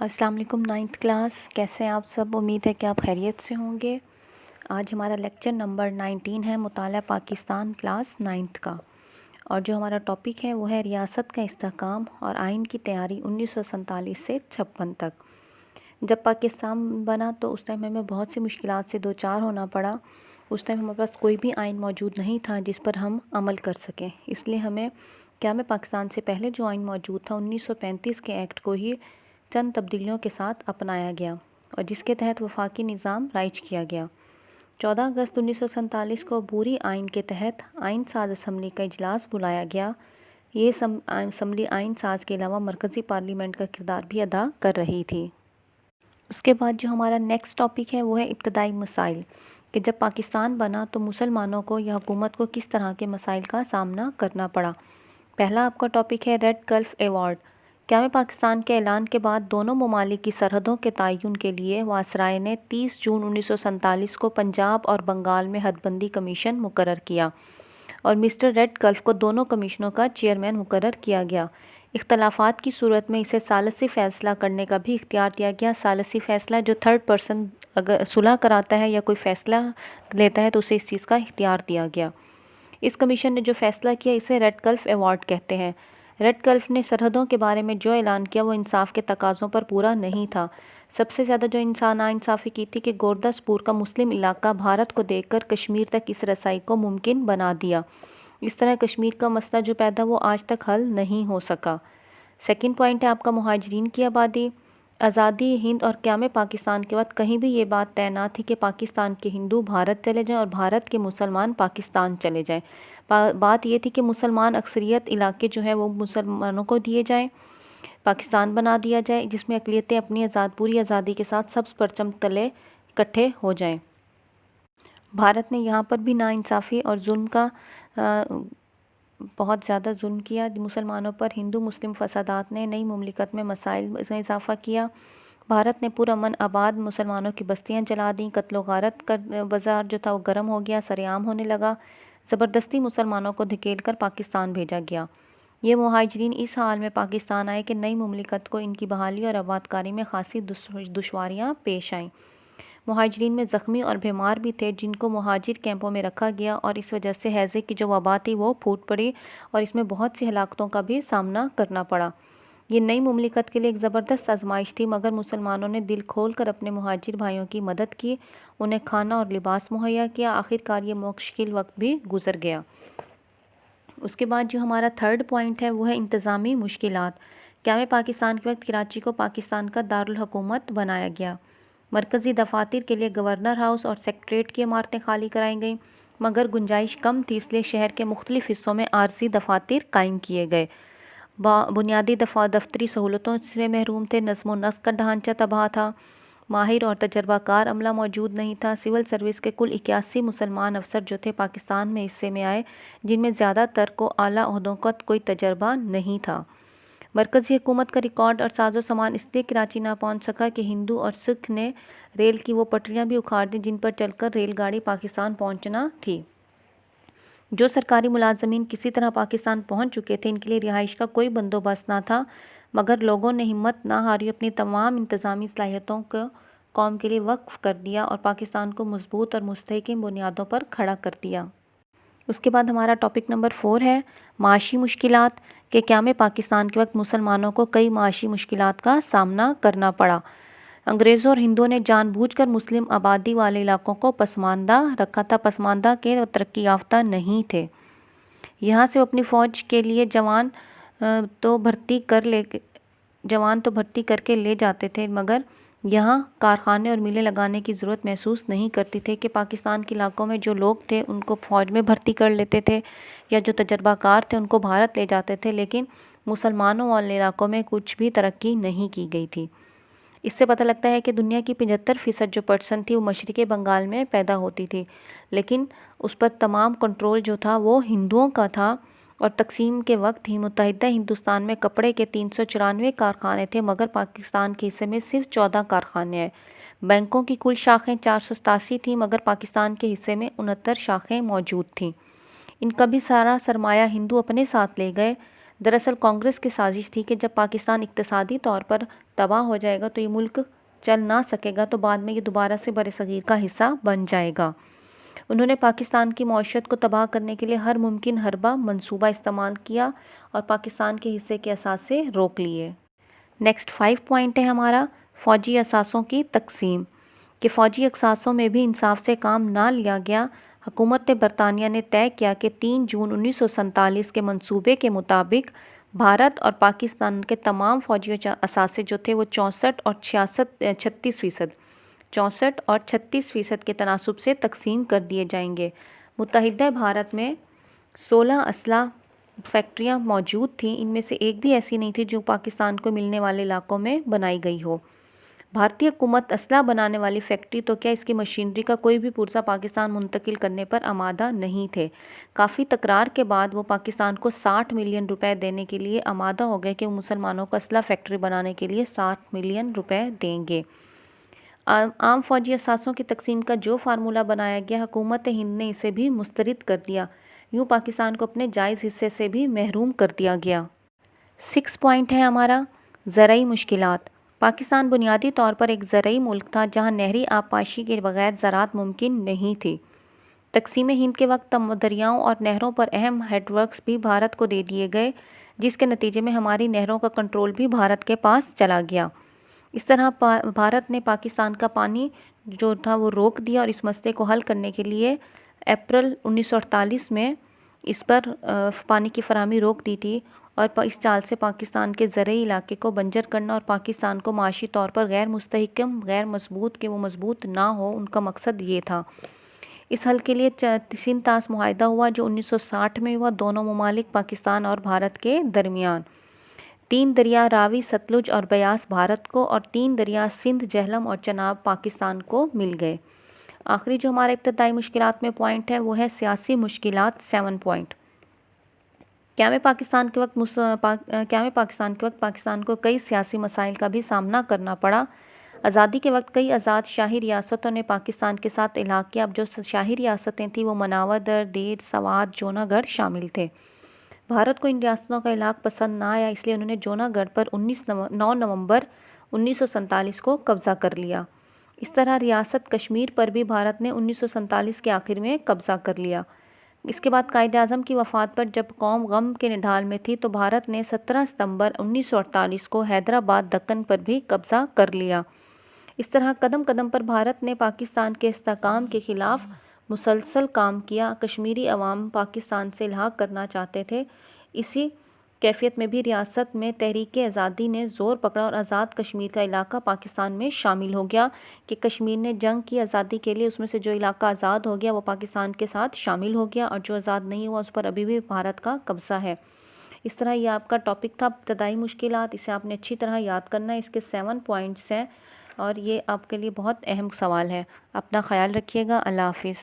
السلام علیکم 9th class, کیسے ہیں آپ سب؟ امید ہے کہ آپ خیریت سے ہوں گے۔ آج ہمارا لیکچر نمبر 19 ہے، مطالعہ پاکستان کلاس 9th کا، اور جو ہمارا ٹاپک ہے وہ ہے ریاست کا استحکام اور آئین کی تیاری 1947 سے 56 تک۔ جب پاکستان بنا تو اس ٹائم ہمیں بہت سی مشکلات سے دوچار ہونا پڑا۔ اس ٹائم ہمارے پاس کوئی بھی آئین موجود نہیں تھا جس پر ہم عمل کر سکیں، اس لیے ہمیں قیام پاکستان سے پہلے جو آئین موجود تھا 1935 کے ایکٹ کو ہی چند تبدیلیوں کے ساتھ اپنایا گیا، اور جس کے تحت وفاقی نظام رائج کیا گیا۔ 14 اگست 1947 کو عبوری آئین کے تحت آئین ساز اسمبلی کا اجلاس بلایا گیا۔ یہ اسمبلی آئین ساز کے علاوہ مرکزی پارلیمنٹ کا کردار بھی ادا کر رہی تھی۔ اس کے بعد جو ہمارا نیکسٹ ٹاپک ہے وہ ہے ابتدائی مسائل، کہ جب پاکستان بنا تو مسلمانوں کو یا حکومت کو کس طرح کے مسائل کا سامنا کرنا پڑا۔ پہلا آپ کا ٹاپک ہے ریڈ گلف ایوارڈ۔ قیام پاکستان کے اعلان کے بعد دونوں ممالک کی سرحدوں کے تعین کے لیے وائسرائے نے 30 جون 1947 کو پنجاب اور بنگال میں حد بندی کمیشن مقرر کیا، اور مسٹر ریڈ گلف کو دونوں کمیشنوں کا چیئرمین مقرر کیا گیا۔ اختلافات کی صورت میں اسے ثالثی فیصلہ کرنے کا بھی اختیار دیا گیا۔ ثالثی فیصلہ جو تھرڈ پرسن اگر صلح کراتا ہے یا کوئی فیصلہ لیتا ہے تو اسے اس چیز کا اختیار دیا گیا۔ اس کمیشن نے جو فیصلہ کیا اسے ریڈ گلف ایوارڈ کہتے ہیں۔ ریڈ گلف نے سرحدوں کے بارے میں جو اعلان کیا وہ انصاف کے تقاضوں پر پورا نہیں تھا۔ سب سے زیادہ جو ناانصافی کی تھی کہ گورداسپور کا مسلم علاقہ بھارت کو دیکھ کر کشمیر تک اس رسائی کو ممکن بنا دیا۔ اس طرح کشمیر کا مسئلہ جو پیدا وہ آج تک حل نہیں ہو سکا۔ سیکنڈ پوائنٹ ہے آپ کا مہاجرین کی آبادی۔ آزادی ہند اور قیام پاکستان کے وقت کہیں بھی یہ بات طے نہ تھی کہ پاکستان کے ہندو بھارت چلے جائیں اور بھارت کے مسلمان پاکستان چلے جائیں۔ بات یہ تھی کہ مسلمان اکثریت علاقے جو ہیں وہ مسلمانوں کو دیے جائیں، پاکستان بنا دیا جائے جس میں اقلیتیں اپنی پوری آزادی کے ساتھ سبز پرچم تلے اکٹھے ہو جائیں۔ بھارت نے یہاں پر بھی ناانصافی اور ظلم کا بہت زیادہ ظلم کیا مسلمانوں پر۔ ہندو مسلم فسادات نے نئی مملکت میں مسائل میں اضافہ کیا۔ بھارت نے پرامن آباد مسلمانوں کی بستیاں جلا دیں، قتل و غارت کا بازار جو تھا وہ گرم ہو گیا، سرعام ہونے لگا، زبردستی مسلمانوں کو دھکیل کر پاکستان بھیجا گیا۔ یہ مہاجرین اس حال میں پاکستان آئے کہ نئی مملکت کو ان کی بحالی اور آبادکاری میں خاصی دشواریاں پیش آئیں۔ مہاجرین میں زخمی اور بیمار بھی تھے جن کو مہاجر کیمپوں میں رکھا گیا، اور اس وجہ سے ہیضے کی جو وبا تھی وہ پھوٹ پڑی اور اس میں بہت سی ہلاکتوں کا بھی سامنا کرنا پڑا۔ یہ نئی مملکت کے لیے ایک زبردست آزمائش تھی، مگر مسلمانوں نے دل کھول کر اپنے مہاجر بھائیوں کی مدد کی، انہیں کھانا اور لباس مہیا کیا۔ آخرکار یہ مشکل وقت بھی گزر گیا۔ اس کے بعد جو ہمارا تھرڈ پوائنٹ ہے وہ ہے انتظامی مشکلات۔ قیام پاکستان کے وقت کراچی کو پاکستان کا دارالحکومت بنایا گیا۔ مرکزی دفاتر کے لیے گورنر ہاؤس اور سیکریٹریٹ کی عمارتیں خالی کرائی گئیں، مگر گنجائش کم تھی، اس لیے شہر کے مختلف حصوں میں عارضی دفاتر قائم کیے گئے۔ بنیادی دفتری سہولتوں سے محروم تھے، نظم و نسق کا ڈھانچہ تباہ تھا، ماہر اور تجربہ کار عملہ موجود نہیں تھا۔ سول سروس کے کل 81 مسلمان افسر جو تھے پاکستان میں حصے میں آئے، جن میں زیادہ تر کو اعلیٰ عہدوں کا کوئی تجربہ نہیں تھا۔ مرکزی حکومت کا ریکارڈ اور ساز و سامان اس لیے کراچی نہ پہنچ سکا کہ ہندو اور سکھ نے ریل کی وہ پٹریاں بھی اکھاڑ دیں جن پر چل کر ریل گاڑی پاکستان پہنچنا تھی۔ جو سرکاری ملازمین کسی طرح پاکستان پہنچ چکے تھے ان کے لیے رہائش کا کوئی بندوبست نہ تھا، مگر لوگوں نے ہمت نہ ہاری، اپنی تمام انتظامی صلاحیتوں کو قوم کے لیے وقف کر دیا اور پاکستان کو مضبوط اور مستحکم بنیادوں پر کھڑا کر دیا۔ اس کے بعد ہمارا ٹاپک نمبر 4 ہے معاشی مشکلات، کہ قیام پاکستان کے وقت مسلمانوں کو کئی معاشی مشکلات کا سامنا کرنا پڑا۔ انگریزوں اور ہندوؤں نے جان بوجھ کر مسلم آبادی والے علاقوں کو پسماندہ رکھا تھا، پسماندہ کے ترقی یافتہ نہیں تھے۔ یہاں سے وہ اپنی فوج کے لیے جوان تو بھرتی کر کے لے جاتے تھے، مگر یہاں کارخانے اور میلیں لگانے کی ضرورت محسوس نہیں کرتی تھے کہ پاکستان کے علاقوں میں جو لوگ تھے ان کو فوج میں بھرتی کر لیتے تھے، یا جو تجربہ کار تھے ان کو بھارت لے جاتے تھے، لیکن مسلمانوں والے علاقوں میں کچھ بھی ترقی نہیں کی گئی تھی۔ اس سے پتہ لگتا ہے کہ دنیا کی 75% جو پرسن تھی وہ مشرقی بنگال میں پیدا ہوتی تھی، لیکن اس پر تمام کنٹرول جو تھا وہ ہندوؤں کا تھا، اور تقسیم کے وقت ہی متحدہ ہندوستان میں کپڑے کے 394 کارخانے تھے، مگر پاکستان کے حصے میں صرف 14 کارخانے ہیں۔ بینکوں کی کل شاخیں 487 تھیں، مگر پاکستان کے حصے میں 69 شاخیں موجود تھیں۔ ان کا بھی سارا سرمایہ ہندو اپنے ساتھ لے گئے۔ دراصل کانگریس کی سازش تھی کہ جب پاکستان اقتصادی طور پر تباہ ہو جائے گا تو یہ ملک چل نہ سکے گا، تو بعد میں یہ دوبارہ سے بر صغیر کا حصہ بن جائے گا۔ انہوں نے پاکستان کی معیشت کو تباہ کرنے کے لیے ہر ممکن حربہ منصوبہ استعمال کیا اور پاکستان کے حصے کے اثاثے روک لیے۔ نیکسٹ 5 پوائنٹ ہے ہمارا فوجی اثاثوں کی تقسیم، کہ فوجی اثاثوں میں بھی انصاف سے کام نہ لیا گیا۔ حکومت برطانیہ نے طے کیا کہ 3 جون 1947 کے منصوبے کے مطابق بھارت اور پاکستان کے تمام فوجی اثاثے جو تھے وہ 64 اور 36% کے تناسب سے تقسیم کر دیے جائیں گے۔ متحدہ بھارت میں 16 اسلحہ فیکٹریاں موجود تھیں، ان میں سے ایک بھی ایسی نہیں تھی جو پاکستان کو ملنے والے علاقوں میں بنائی گئی ہو۔ بھارتی حکومت اسلحہ بنانے والی فیکٹری تو کیا اس کی مشینری کا کوئی بھی پرزہ پاکستان منتقل کرنے پر آمادہ نہیں تھے۔ کافی تکرار کے بعد وہ پاکستان کو 60 ملین روپے دینے کے لیے آمادہ ہو گئے کہ وہ مسلمانوں کو اسلحہ فیکٹری بنانے کے لیے 60 ملین روپے دیں گے۔ عام فوجی اثاثوں کی تقسیم کا جو فارمولہ بنایا گیا، حکومت ہند نے اسے بھی مسترد کر دیا، یوں پاکستان کو اپنے جائز حصے سے بھی محروم کر دیا گیا۔ 6 پوائنٹ ہے ہمارا زرعی مشکلات۔ پاکستان بنیادی طور پر ایک زرعی ملک تھا جہاں نہری آبپاشی کے بغیر زراعت ممکن نہیں تھی۔ تقسیم ہند کے وقت دریاؤں اور نہروں پر اہم ہیڈ ورکس بھی بھارت کو دے دیے گئے، جس کے نتیجے میں ہماری نہروں کا کنٹرول بھی بھارت کے پاس چلا گیا۔ اس طرح بھارت نے پاکستان کا پانی جو تھا وہ روک دیا اور اس مسئلے کو حل کرنے کے لیے اپریل 1948 میں اس پر پانی کی فراہمی روک دی تھی، اور اس چال سے پاکستان کے زرعی علاقے کو بنجر کرنا اور پاکستان کو معاشی طور پر غیر مستحکم، غیر مضبوط کہ وہ مضبوط نہ ہو، ان کا مقصد یہ تھا۔ اس حل کے لیے سندھ طاس معاہدہ ہوا جو 1960 میں ہوا، دونوں ممالک پاکستان اور بھارت کے درمیان۔ 3 دریا راوی، ستلج اور بیاس بھارت کو، اور 3 دریا سندھ، جہلم اور چناب پاکستان کو مل گئے۔ آخری جو ہمارا ابتدائی مشکلات میں پوائنٹ ہے وہ ہے سیاسی مشکلات، 7 پوائنٹ۔ قیام پاکستان کے وقت پاکستان کو کئی سیاسی مسائل کا بھی سامنا کرنا پڑا۔ آزادی کے وقت کئی آزاد شاہی ریاستوں نے پاکستان کے ساتھ الحاق کیا۔ اب جو شاہی ریاستیں تھیں وہ مناودر، دیڑ، سوات، جونا گڑھ شامل تھے۔ بھارت کو ان ریاستوں کا الحاق پسند نہ آیا، اس لیے انہوں نے جونا گڑھ پر 9 نومبر 1947 کو قبضہ کر لیا۔ اس طرح ریاست کشمیر پر بھی بھارت نے 1947 کے آخر میں قبضہ کر لیا۔ اس کے بعد قائد اعظم کی وفات پر جب قوم غم کے نڈھال میں تھی تو بھارت نے 17 ستمبر 1948 کو حیدرآباد، دکن پر بھی قبضہ کر لیا۔ اس طرح قدم قدم پر بھارت نے پاکستان کے استحکام کے خلاف مسلسل کام کیا۔ کشمیری عوام پاکستان سے الحاق کرنا چاہتے تھے۔ اسی کیفیت میں بھی ریاست میں تحریک آزادی نے زور پکڑا اور آزاد کشمیر کا علاقہ پاکستان میں شامل ہو گیا، کہ کشمیر نے جنگ کی آزادی کے لیے، اس میں سے جو علاقہ آزاد ہو گیا وہ پاکستان کے ساتھ شامل ہو گیا، اور جو آزاد نہیں ہوا اس پر ابھی بھی بھارت کا قبضہ ہے۔ اس طرح یہ آپ کا ٹاپک تھا ابتدائی مشکلات، اسے آپ نے اچھی طرح یاد کرنا ہے۔ اس کے 7 پوائنٹس ہیں اور یہ آپ کے لیے بہت اہم سوال ہے۔ اپنا خیال رکھیے گا۔ اللہ حافظ۔